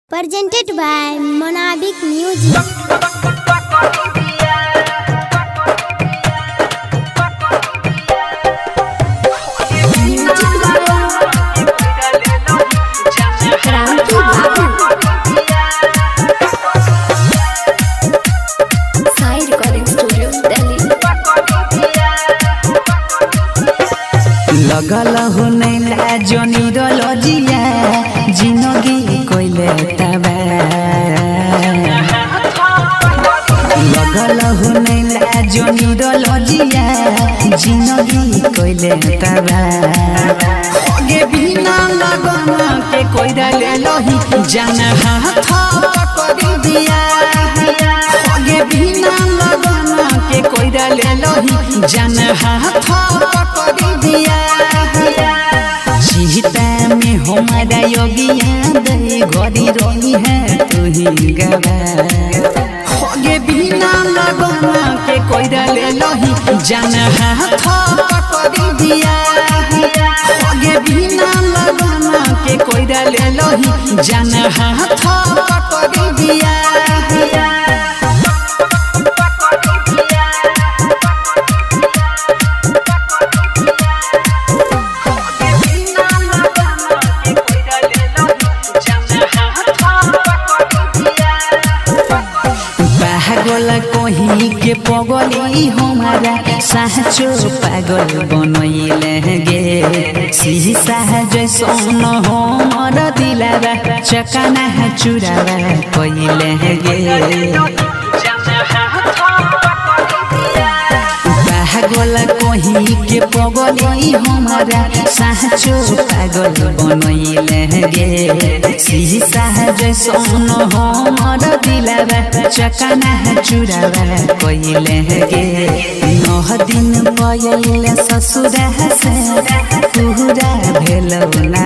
Presented by Monabik Music. लगल हो नैला जोनी रजिया जिंदगी कोइले तबा लगल हो नैला जोनी रजिया जिंदगी कोइले तबा गे बिना लगन के कोइरा ले लही जान हाथ पकड़ दिया गे बिना लगन के कोइरा ले लही जान हाथ पकड़ दिया सीता में हमारा योगिया दे घड़ी रोही है तू ही गवा होगे बिना लगन के कोइरा ले लही जान हाथ पकड़ दिया होगे बिना लगन के कोइरा ले लही जान हाथ पकड़ दिया पागल कहीं के पगली हमारा साचो पागल बनैले गे शीशा जैसन हमर दिलावा चकाना चुरावा कइले गे पागल कहीं के पगली हमारा साचो पागल बनैले गे शीशा जैसन हमर दिलावा चकाना चुरावा कइले गे 9 दिन पयले ससुरा से पूरा भेलौ ना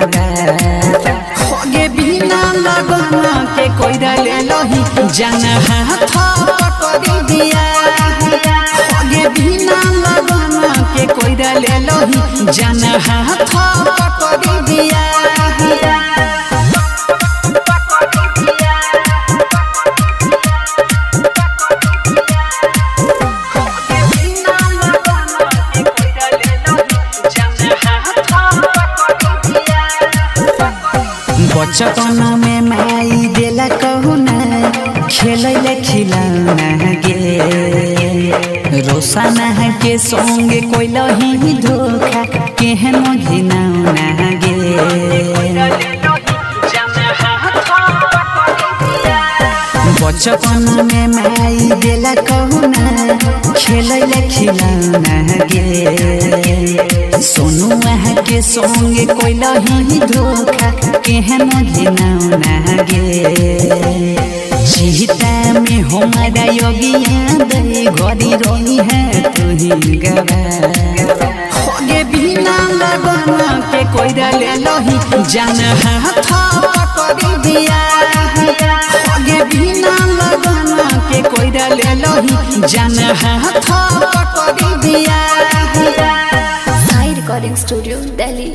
होगे बिना लगन के कोइरा ले लही जान हाथ पकड़ दिया होगे बिना लगन के कोइरा ले लही जान हाथ पकड़ दिया बचपन में माई देला कहूना खेलैले खिलौना गे रोशना के संगे कोइलही धोखा केहन घिनौना गे बचपन में माई देला कहूना खेलैले खिलौना गे सोनू के संगे कोइलही धोखा केहन घिनौना गे सीता में हमारा योगिया दे घड़ी रोही है तू ही गवा होगे बिना लगन के कोइरा ले लही जान हाथ पकड़ दिया होगे बिना लगन के कोइरा ले लही जान हाथ पकड़ दिया। Sai Recording Studio, Delhi।